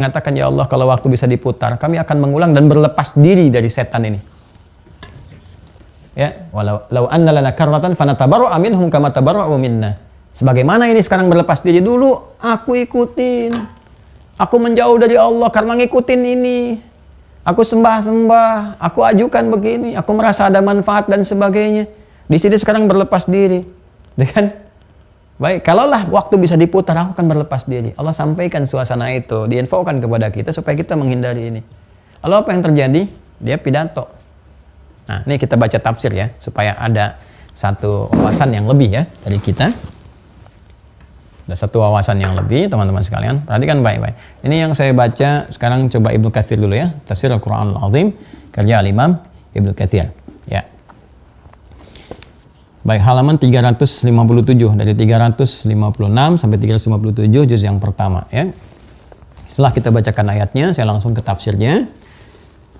mengatakan, ya Allah, kalau waktu bisa diputar, kami akan mengulang dan berlepas diri dari setan ini. Ya, walau anna lana karratan fanatabarra'a minhum kama tabarra'u minna. Sebagaimana ini sekarang berlepas diri, dulu aku ikutin. Aku menjauh dari Allah karena ngikutin ini. Aku sembah-sembah, aku ajukan begini, aku merasa ada manfaat dan sebagainya. Di sini sekarang berlepas diri. Kan? Baik, kalaulah waktu bisa diputar, aku akan berlepas diri. Allah sampaikan suasana itu, diinfokan kepada kita supaya kita menghindari ini. Lalu apa yang terjadi? Dia pidato. Nah, ini kita baca tafsir ya, supaya ada satu wawasan yang lebih ya dari kita. Ada satu wawasan yang lebih, teman-teman sekalian. Perhatikan baik-baik. Ini yang saya baca sekarang, coba Ibnu Katsir dulu ya. Tafsir Al-Quranul Azim, karya Al-Imam Ibnu Katsir. Ya. Baik, halaman 357, dari 356 sampai 357 juz yang pertama ya. Setelah kita bacakan ayatnya, saya langsung ke tafsirnya.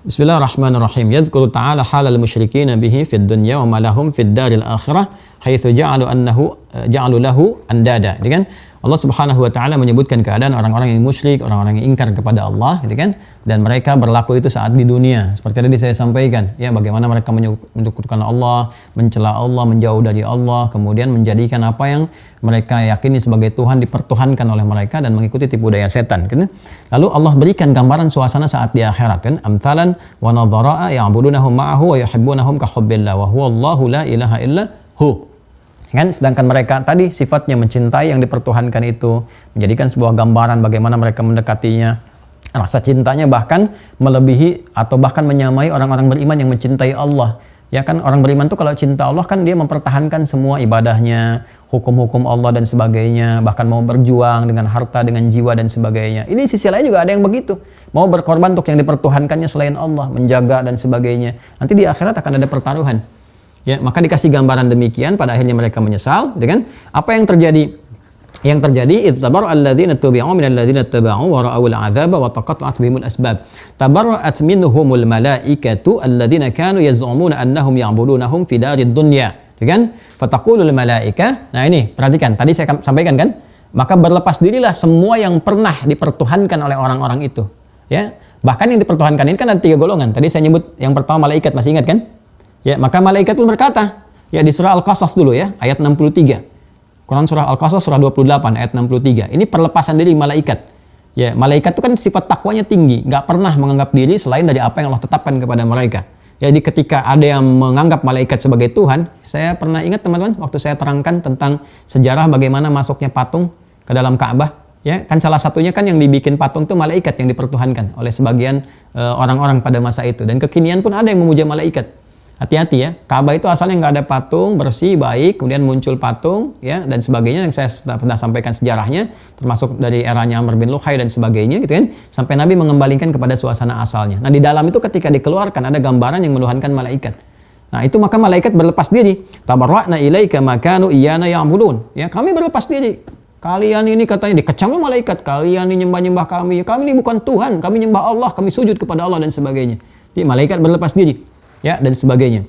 Bismillahirrahmanirrahim. Yadhkuru ta'ala halal musyrikin bihi fid dunya wa ma lahum fid daril akhirah haitsu ja'alu lahu andada. Jadi kan Allah Subhanahu wa taala menyebutkan keadaan orang-orang yang musyrik, orang-orang yang ingkar kepada Allah, gitu kan? Dan mereka berlaku itu saat di dunia. Seperti tadi saya sampaikan, ya, bagaimana mereka menyekutukan Allah, mencela Allah, menjauh dari Allah, kemudian menjadikan apa yang mereka yakini sebagai Tuhan dipertuhankan oleh mereka dan mengikuti tipu daya setan, kan? Lalu Allah berikan gambaran suasana saat di akhirat, kan? Amthalan wa nadhara'a ya'budunahum ma'ahu wa yuhibbunahum ka hubbillah wa huwa Allahu la ilaha illa hu. Kan, sedangkan mereka tadi sifatnya mencintai yang dipertuhankan itu, menjadikan sebuah gambaran bagaimana mereka mendekatinya, rasa cintanya bahkan melebihi atau bahkan menyamai orang-orang beriman yang mencintai Allah. Ya kan, orang beriman tuh kalau cinta Allah kan dia mempertahankan semua ibadahnya, hukum-hukum Allah dan sebagainya, bahkan mau berjuang dengan harta, dengan jiwa dan sebagainya. Ini sisi lain juga ada yang begitu, mau berkorban untuk yang dipertuhankannya selain Allah, menjaga dan sebagainya. Nanti di akhirat akan ada pertaruhan. Ya, maka dikasih gambaran demikian, pada akhirnya mereka menyesal, gitu kan? Apa yang terjadi? Yang terjadi, ittabara'al ladzina tubi'u minal ladzina taba'u wa ra'awul 'adzaba wa taqatta'at bihimul asbab. Tabarra'at minhumul malaikatu alladzina kanu yaz'umuna annahum ya'budunahum fi darid dunya. Gitu kan? Fataqulul malaika. Nah, ini perhatikan, tadi saya sampaikan kan? Maka berlepas dirilah semua yang pernah dipertuhankan oleh orang-orang itu. Ya. Bahkan yang dipertuhankan ini kan ada 3 golongan. Tadi saya nyebut yang pertama malaikat, masih ingat kan? Ya, maka malaikat pun berkata, ya, di surah Al-Qasas dulu ya, ayat 63. Quran surah Al-Qasas surah 28 ayat 63. Ini perlepasan diri malaikat. Ya, malaikat itu kan sifat takwanya tinggi, nggak pernah menganggap diri selain dari apa yang Allah tetapkan kepada mereka. Jadi ketika ada yang menganggap malaikat sebagai Tuhan, saya pernah ingat teman-teman waktu saya terangkan tentang sejarah bagaimana masuknya patung ke dalam Ka'bah. Ya, kan salah satunya kan yang dibikin patung itu malaikat yang dipertuhankan oleh sebagian orang-orang pada masa itu. Dan kekinian pun ada yang memuja malaikat. Hati-hati ya, Ka'bah itu asalnya nggak ada patung, bersih, baik, kemudian muncul patung, ya, dan sebagainya yang saya pernah sampaikan sejarahnya, termasuk dari eranya Amr bin Luhai dan sebagainya, gitu kan, sampai Nabi mengembalikan kepada suasana asalnya. Nah, di dalam itu ketika dikeluarkan ada gambaran yang menuhankan malaikat. Nah, itu maka malaikat berlepas diri. Tabarra'na ilaika ma kanu iyyana ya'budun. Ya, kami berlepas diri. Kalian ini katanya dikecam malaikat, kalian ini nyembah-nyembah kami. Kami ini bukan Tuhan, kami nyembah Allah, kami sujud kepada Allah dan sebagainya. Jadi malaikat berlepas diri. Ya, dan sebagainya.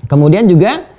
Kemudian juga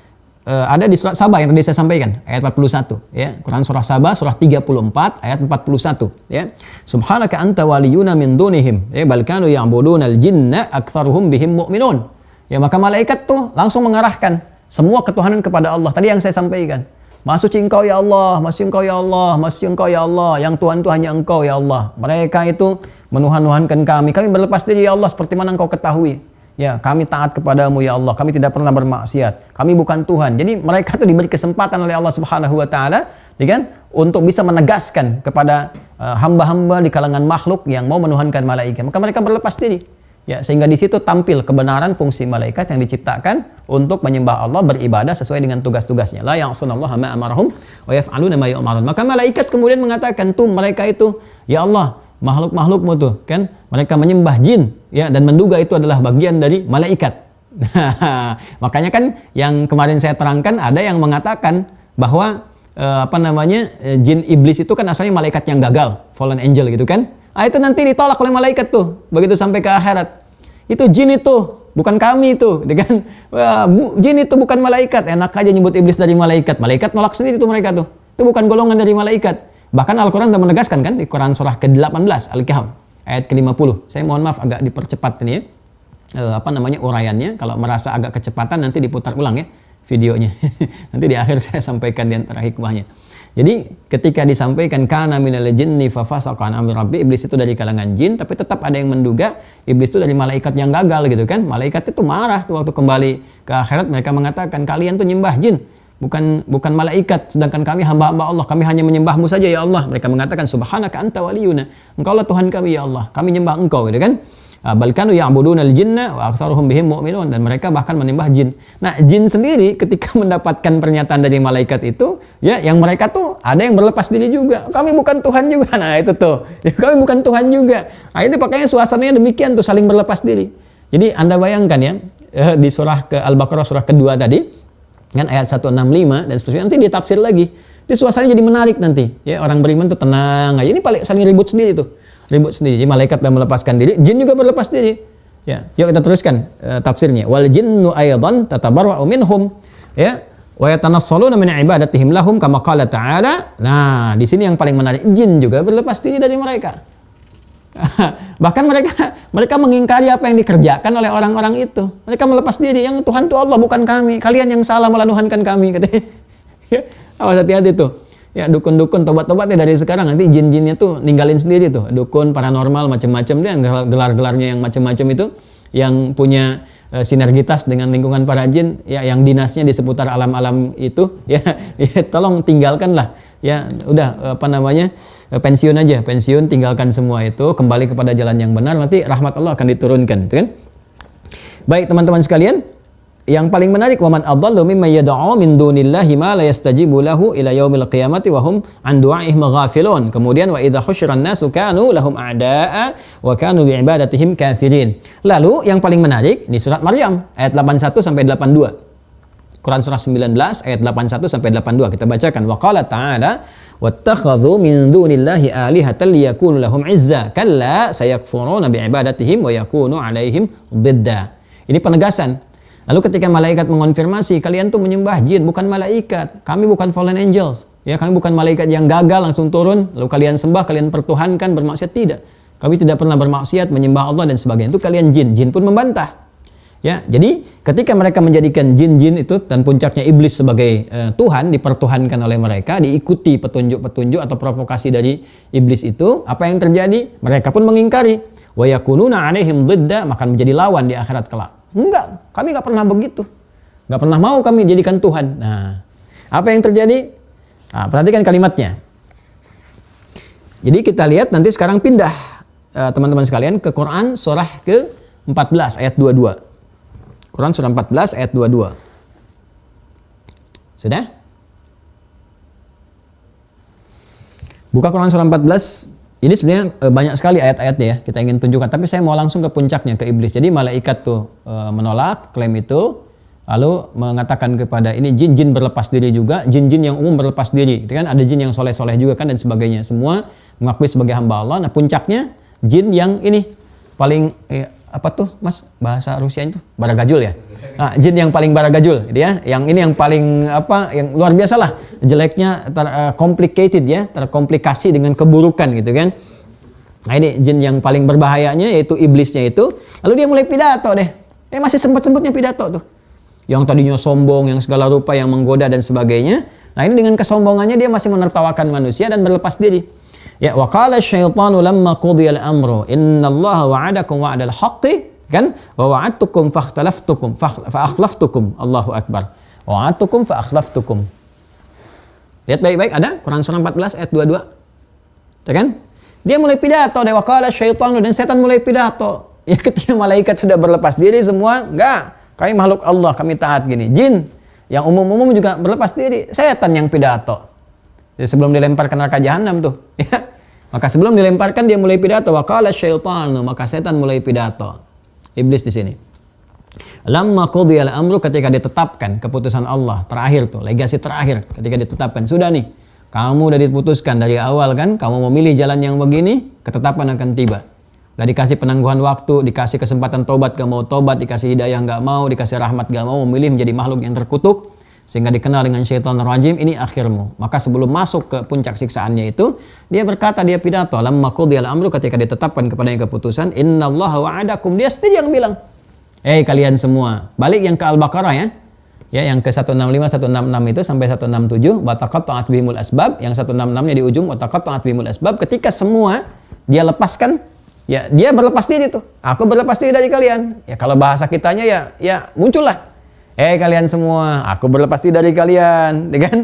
ada di surat Saba yang tadi saya sampaikan, ayat 41, ya. Quran surah Saba surah 34 ayat 41, ya. Subhanaka anta waliyuna min dunihim, ya, bal kanu ya'budunal jinna aktsaruhum bihim mu'minun. Ya, maka malaikat tuh langsung mengarahkan semua ketuhanan kepada Allah. Tadi yang saya sampaikan. Maha suci Engkau ya Allah, Maha suci Engkau ya Allah, Maha suci Engkau ya Allah, yang Tuhan itu hanya Engkau ya Allah. Mereka itu menuhan-nuhankan kami berlepas diri ya Allah seperti mana Engkau ketahui. Ya, kami taat kepadamu ya Allah, kami tidak pernah bermaksiat, kami bukan Tuhan. Jadi mereka itu diberi kesempatan oleh Allah Subhanahu wa taala, ya kan, untuk bisa menegaskan kepada hamba-hamba di kalangan makhluk yang mau menuhankan malaikat. Maka mereka berlepas diri. Ya, sehingga di situ tampil kebenaran fungsi malaikat yang diciptakan untuk menyembah Allah, beribadah sesuai dengan tugas-tugasnya. La ya'sunallaha ma amarahum wa yaf'aluna ma yu'marun. Maka malaikat kemudian mengatakan tuh mereka itu, ya Allah, makhluk-makhlukmu tuh kan, mereka menyembah jin, ya, dan menduga itu adalah bagian dari malaikat. Makanya kan yang kemarin saya terangkan ada yang mengatakan bahwa jin iblis itu kan asalnya malaikat yang gagal, fallen angel gitu kan. Ah, itu nanti ditolak oleh malaikat tuh begitu sampai ke akhirat. Itu jin itu, bukan kami itu, kan? Jin itu bukan malaikat. Enak aja nyebut iblis dari malaikat. Malaikat nolak sendiri tuh mereka tuh. Itu bukan golongan dari malaikat. Bahkan Al-Quran sudah menegaskan kan di Quran surah ke-18 Al-Kahf. ayat ke-50. Saya mohon maaf agak dipercepat ini ya. Uraiannya. Kalau merasa agak kecepatan nanti diputar ulang ya videonya. Nanti di akhir saya sampaikan di antara hikmahnya. Jadi ketika disampaikan kana minal jinni fa fasaqa an amri rabbi, iblis itu dari kalangan jin, tapi tetap ada yang menduga iblis itu dari malaikat yang gagal gitu kan. Malaikat itu marah tuh waktu kembali ke akhirat, mereka mengatakan kalian tuh nyembah jin, bukan malaikat, sedangkan kami hamba-hamba Allah, kami hanya menyembahmu saja ya Allah. Mereka mengatakan subhanaka anta waliyuna, engkaulah Tuhan kami ya Allah, kami nyembah engkau gitu kan. Bal kanu ya'budunal jinna wa aktsaruhum bihim mu'minun, dan mereka bahkan menyembah jin. Nah, jin sendiri ketika mendapatkan pernyataan dari malaikat itu, ya yang mereka tuh ada yang berlepas diri juga. Kami bukan Tuhan juga. Nah, itu tuh. Ya, kami bukan Tuhan juga. Nah, itu makanya suasananya demikian tuh, saling berlepas diri. Jadi Anda bayangkan ya, di surah ke Al-Baqarah surah kedua tadi, kan ayat 165 dan seterusnya, nanti ditafsir lagi. Di suasananya jadi menarik nanti. Ya, orang beriman tuh tenang aja. Ini paling saling ribut sendiri tuh. Ribut sendiri. Jadi malaikat dan melepaskan diri, jin juga berlepas diri. Ya, yuk kita teruskan tafsirnya. Wal jinnu aydan tatabarra'u minhum, ya, wa yatanassaluna min ibadatihim lahum kama qala ta'ala. Nah, di sini yang paling menarik, jin juga berlepas diri dari mereka. Bahkan mereka mengingkari apa yang dikerjakan oleh orang-orang itu. Mereka melepas diri, yang Tuhan itu Allah bukan kami. Kalian yang salah melanuhankan kami, katanya. Ya, awas hati-hati tuh. Ya, dukun-dukun tobat-tobat ya dari sekarang, nanti jin-jinnya tuh ninggalin sendiri tuh. Dukun paranormal macam-macam dia, gelar-gelarnya yang macam-macam itu, yang punya sinergitas dengan lingkungan para jin, ya, yang dinasnya di seputar alam-alam itu, ya, ya tolong tinggalkanlah. Ya, udah pensiun aja, pensiun, tinggalkan semua itu, kembali kepada jalan yang benar, nanti rahmat Allah akan diturunkan, kan? Baik teman-teman sekalian, yang paling menarik, waman adallu mimman yad'u min dunillahi ma la yastajibu lahu ila yaumil qiyamati wa hum an du'a'ihim ghafilun. Kemudian wa idza husyiran nasu kanu lahum a'da'a wa kanu bi ibadatihim kafirin. Lalu yang paling menarik di surat Maryam ayat 81 sampai 82. Quran surah 19 ayat 81 sampai 82 kita bacakan. Wa qala ta'ala wattakhadhu min dunillahi alihatan liyakunu lahum 'izza kalla sayakfuruna bi ibadatihim wa yakunu 'alaihim dhidda. Ini penegasan. Lalu ketika malaikat mengonfirmasi, kalian tuh menyembah jin, bukan malaikat. Kami bukan fallen angels. Ya, kami bukan malaikat yang gagal langsung turun, lalu kalian sembah, kalian pertuhankan, bermaksiat, tidak. Kami tidak pernah bermaksiat, menyembah Allah dan sebagainya. Itu kalian jin. Jin pun membantah. Ya, jadi ketika mereka menjadikan jin-jin itu dan puncaknya iblis sebagai Tuhan, dipertuhankan oleh mereka, diikuti petunjuk-petunjuk atau provokasi dari iblis itu, apa yang terjadi? Mereka pun mengingkari. Wa yakununa 'alaihim dhidda, maka menjadi lawan di akhirat kelak. Enggak, kami nggak pernah begitu. Nggak pernah mau kami jadikan Tuhan. Nah, apa yang terjadi? Nah, perhatikan kalimatnya. Jadi kita lihat nanti sekarang pindah teman-teman sekalian ke Quran surah ke-14 ayat 22. Quran surah 14 ayat 22. Sudah? Buka Quran surah 14. Ini sebenarnya banyak sekali ayat-ayatnya ya, kita ingin tunjukkan. Tapi saya mau langsung ke puncaknya, ke iblis. Jadi malaikat tuh menolak klaim itu, lalu mengatakan kepada ini jin-jin berlepas diri juga, jin-jin yang umum berlepas diri. Itu kan ada jin yang soleh-soleh juga kan dan sebagainya. Semua mengakui sebagai hamba Allah. Nah puncaknya jin yang ini paling apa tuh mas bahasa Rusia itu baragajul ya. Nah, jin yang paling baragajul, gitu ya. Yang ini yang paling yang luar biasa lah. Jeleknya complicated ya, terkomplikasi dengan keburukan gitu kan. Nah, ini jin yang paling berbahayanya yaitu iblisnya itu. Lalu dia mulai pidato deh. Masih sempat-sempatnya pidato tuh. Yang tadinya sombong, yang segala rupa, yang menggoda dan sebagainya. Nah, ini dengan kesombongannya dia masih menertawakan manusia dan berlepas diri. Ya, wa qala asyaitanu lamma qudiyal amru innallaha wa'adakum wa'dal haqqi, kan? Wa wa'adtukum fakhtalaftukum fa akhlaftukum. Allahu akbar. Wa wa'adtukum fa akhlaftukum. Lihat baik-baik, ada Quran surah 14 ayat 22. Ya kan? Dia mulai pidato, wa qala asyaitanu, dan setan mulai pidato. Ya ketika malaikat sudah berlepas diri semua, enggak, kami makhluk Allah, kami taat gini. Jin yang umum-umum juga berlepas diri, setan yang pidato. Jadi sebelum dilempar ke neraka jahanam tuh, ya. Maka sebelum dilemparkan dia mulai pidato, wa qala syaitanu, maka setan mulai pidato. Iblis di sini. Lamma qudiyal amru, ketika ditetapkan keputusan Allah terakhir tuh, legasi terakhir ketika ditetapkan, sudah nih, kamu udah diputuskan dari awal kan, kamu memilih jalan yang begini, ketetapan akan tiba. Udah dikasih penangguhan waktu, dikasih kesempatan tobat, gak mau tobat, dikasih hidayah gak mau, dikasih rahmat gak mau, memilih menjadi makhluk yang terkutuk. sehingga dikenal dengan syaitanir rajim, ini akhirmu. Maka sebelum masuk ke puncak siksaannya itu, dia berkata, dia pidato, lamma qudiyal amru, ketika ditetapkan kepadanya keputusan, innallaha wa'adakum, dia sendiri yang bilang, kalian semua, balik yang ke Al-Baqarah ya. Ya, yang ke 165, 166 itu sampai 167, wataqatta'at bihimul asbab, yang 166-nya di ujung, wataqatta'at bihimul asbab, ketika semua dia lepaskan, ya dia berlepas diri tuh. Aku berlepas diri dari kalian. Ya kalau bahasa kitanya ya muncullah. Kalian semua, aku berlepas diri dari kalian, ya kan?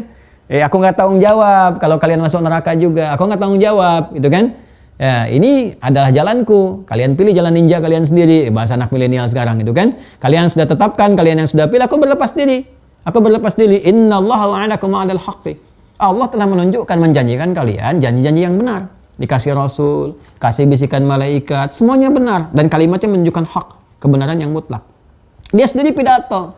Aku nggak tanggung jawab kalau kalian masuk neraka juga. Aku nggak tanggung jawab, gitu kan? Ya, ini adalah jalanku. Kalian pilih jalan ninja kalian sendiri. Bahasa anak milenial sekarang itu kan. Kalian sudah tetapkan, kalian yang sudah pilih, aku berlepas diri. Aku berlepas diri. Innallaha wa'adakum ma'adal haqqi. Allah telah menunjukkan, menjanjikan kalian janji-janji yang benar. Dikasih Rasul, kasih bisikan malaikat, semuanya benar. Dan kalimatnya menunjukkan hak, kebenaran yang mutlak. Dia sendiri pidato.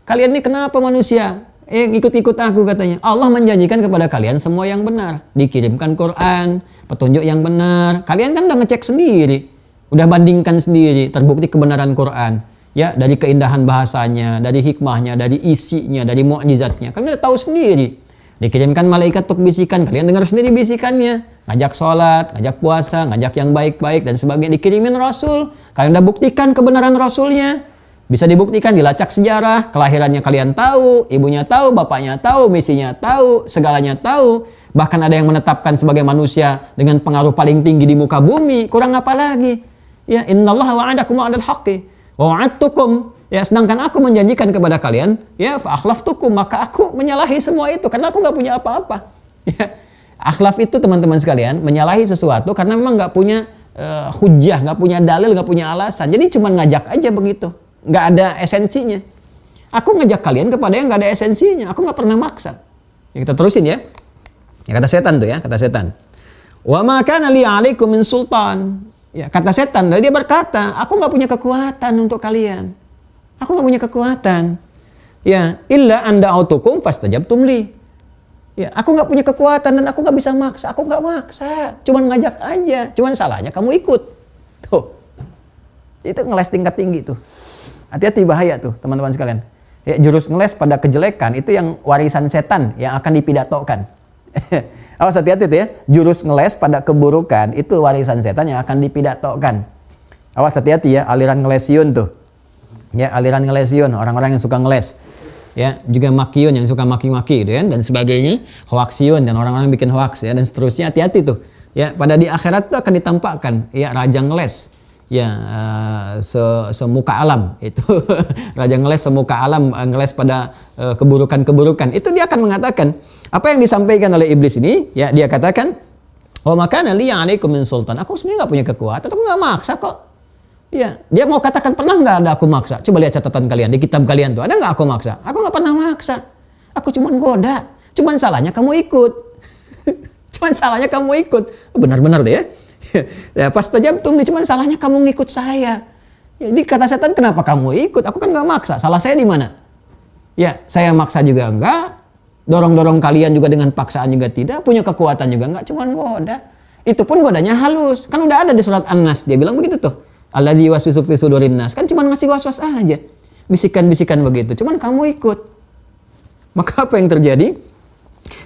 Kalian ini kenapa manusia? Ikut-ikut aku katanya. Allah menjanjikan kepada kalian semua yang benar. Dikirimkan Quran, petunjuk yang benar. Kalian kan udah ngecek sendiri. Udah bandingkan sendiri. Terbukti kebenaran Quran. Ya, dari keindahan bahasanya, dari hikmahnya, dari isinya, dari mukjizatnya. Kalian udah tahu sendiri. Dikirimkan malaikat untuk bisikan. Kalian dengar sendiri bisikannya. Ngajak sholat, ngajak puasa, ngajak yang baik-baik, dan sebagainya. Dikirimin Rasul. Kalian udah buktikan kebenaran Rasulnya. Bisa dibuktikan, dilacak sejarah, kelahirannya kalian tahu, ibunya tahu, bapaknya tahu, misinya tahu, segalanya tahu. Bahkan ada yang menetapkan sebagai manusia dengan pengaruh paling tinggi di muka bumi. Kurang apa lagi? Ya, innallaha wa'adakum wa'adal haqqi wa wa'adtukum. Ya, sedangkan aku menjanjikan kepada kalian, ya, fa akhlaftukum, maka aku menyalahi semua itu karena aku nggak punya apa-apa. Ya. Akhlaf itu teman-teman sekalian, menyalahi sesuatu karena memang nggak punya hujjah, nggak punya dalil, nggak punya alasan. Jadi cuma ngajak aja begitu. Nggak ada esensinya. Aku ngajak kalian kepada yang nggak ada esensinya. Aku nggak pernah maksa. Ya, kita terusin ya. Ya kata setan tuh ya, kata setan. Wa ma kana li 'alaikum min sultan. Ya kata setan, lalu dia berkata, aku nggak punya kekuatan untuk kalian. Aku nggak punya kekuatan. Ya, illa anda autukum fastajabtum li. Ya, aku nggak punya kekuatan dan aku nggak bisa maksa. Aku nggak maksa, cuman ngajak aja. Cuman salahnya kamu ikut. Tuh, itu ngeles tingkat tinggi tuh. Hati-hati, bahaya tuh teman-teman sekalian. Ya, jurus ngeles pada kejelekan itu yang warisan setan yang akan dipidatokan. Awas, hati-hati tuh ya. Jurus ngeles pada keburukan itu warisan setan yang akan dipidatokan. Awas, hati-hati ya, aliran ngelesiun tuh. Ya, aliran ngelesiun, orang-orang yang suka ngeles. Ya, juga makiun yang suka maki-maki gitu ya, dan sebagainya. Hoaksiun dan orang-orang yang bikin hoaks ya, dan seterusnya. Hati-hati tuh. Ya, pada di akhirat tuh akan ditampakkan ya raja ngeles. Ya, semuka alam itu raja ngeles semuka alam, ngeles pada keburukan-keburukan. Itu dia akan mengatakan apa yang disampaikan oleh iblis ini. Ya, dia katakan, wa makana li 'alaikum min sultan. Aku sebenarnya nggak punya kekuatan, aku nggak maksa kok. Ya, dia mau katakan pernah nggak ada aku maksa? Coba lihat catatan kalian di kitab kalian tuh, ada nggak aku maksa? Aku nggak pernah maksa. Aku cuma goda. Cuman salahnya kamu ikut. Cuman salahnya kamu ikut. Benar-benar deh ya. Ya, pas tajabtum, cuman salahnya kamu ngikut saya. Jadi kata setan, kenapa kamu ikut? Aku kan nggak maksa. Salah saya di mana? Ya, saya maksa juga enggak. Dorong-dorong kalian juga dengan paksaan juga tidak. Punya kekuatan juga enggak. Cuman goda. Itu pun godanya halus. Kan udah ada di surat An-Nas. Dia bilang begitu tuh. Alladzi yuwaswisu fi sudurin nas. Kan cuman ngasih was-was aja. Bisikan-bisikan begitu. Cuman kamu ikut. Maka apa yang terjadi?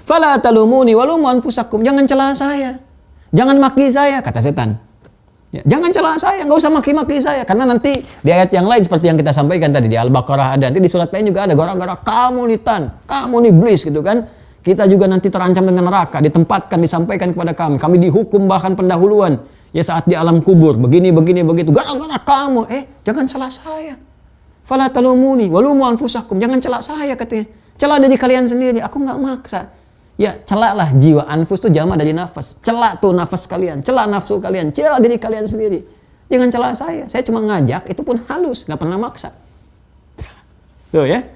Fala talumuni walumu anfusakum. Jangan celah saya. Jangan maki saya, kata setan. Ya, jangan celah saya, nggak usah maki-maki saya. Karena nanti di ayat yang lain seperti yang kita sampaikan tadi di Al-Baqarah ada, nanti di surat lain juga ada, gara-gara kamu nih kamu nih iblis gitu kan. Kita juga nanti terancam dengan neraka, ditempatkan, disampaikan kepada kami dihukum bahkan pendahuluan. Ya saat di alam kubur, begini, begitu. Gara-gara kamu, jangan celah saya. Fala talumuni walumu anfusakum. Jangan celah saya katanya. Celah dari kalian sendiri, aku nggak maksa. Ya, celaklah jiwa. Anfus itu jamak dari nafas. Celak tuh nafas kalian, celak nafsu kalian, celak diri kalian sendiri. Jangan celak saya cuma ngajak, itu pun halus, nggak pernah maksa. Tuh ya.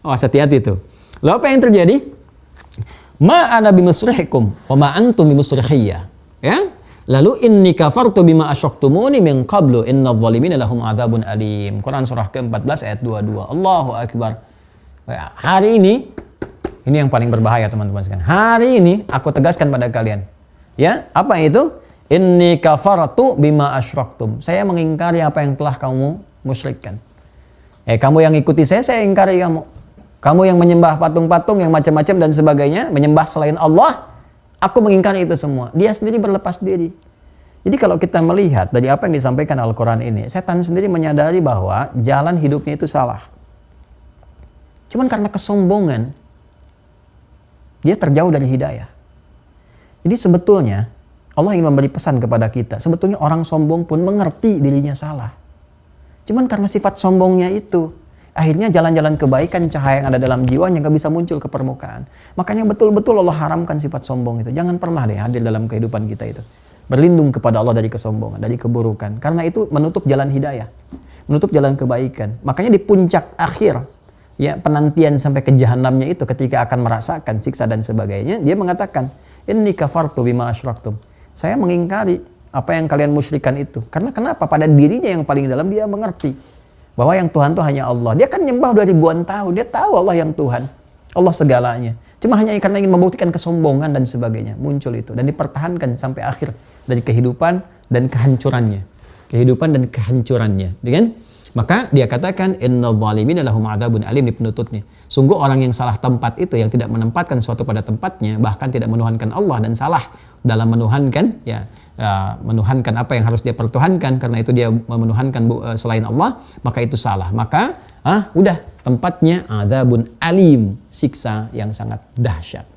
Oh, hati-hati tuh. Lalu apa yang terjadi? Ma ana bimusrihikum wa ma antum bimusrihiyya. Ya. Lalu inni kafartu bima asyraktumuni min qablu innadh dhalimina lahum adzabun alim. Quran surah ke-14 ayat 22. Allahu akbar. Hari ini yang paling berbahaya teman-teman sekalian. Hari ini aku tegaskan pada kalian. Ya, apa itu? Inni kafartu bima asyraktum. Saya mengingkari apa yang telah kamu musyrikkan. Kamu yang ikuti saya ingkari kamu. Kamu yang menyembah patung-patung, yang macam-macam dan sebagainya, menyembah selain Allah, aku mengingkari itu semua. Dia sendiri berlepas diri. Jadi kalau kita melihat dari apa yang disampaikan Al-Quran ini, setan sendiri menyadari bahwa jalan hidupnya itu salah. Cuman karena kesombongan, dia terjauh dari hidayah. Jadi sebetulnya, Allah ingin memberi pesan kepada kita. Sebetulnya orang sombong pun mengerti dirinya salah. Cuman karena sifat sombongnya itu, akhirnya jalan-jalan kebaikan, cahaya yang ada dalam jiwanya gak bisa muncul ke permukaan. Makanya betul-betul Allah haramkan sifat sombong itu. Jangan pernah deh hadir dalam kehidupan kita itu. Berlindung kepada Allah dari kesombongan, dari keburukan. Karena itu menutup jalan hidayah, menutup jalan kebaikan. Makanya di puncak akhir, ya penantian sampai ke jahanamnya itu, ketika akan merasakan siksa dan sebagainya, dia mengatakan, inni kafartu bima asyraktum. Saya mengingkari apa yang kalian musyrikan itu. Karena kenapa? Pada dirinya yang paling dalam dia mengerti bahwa yang Tuhan itu hanya Allah. Dia kan nyembah 2 ribuan tahun, dia tahu Allah yang Tuhan, Allah segalanya. Cuma hanya karena ingin membuktikan kesombongan dan sebagainya, muncul itu dan dipertahankan sampai akhir dari kehidupan dan kehancurannya. Kehidupan dan kehancurannya, kan? Maka dia katakan innal zalimina lahum adzabun alim di penutupnya. Sungguh orang yang salah tempat itu, yang tidak menempatkan sesuatu pada tempatnya, bahkan tidak menuhankan Allah dan salah dalam menuhankan, menuhankan apa yang harus dia pertuhankan, karena itu dia menuhankan selain Allah, maka itu salah. Maka udah tempatnya adzabun alim, siksa yang sangat dahsyat.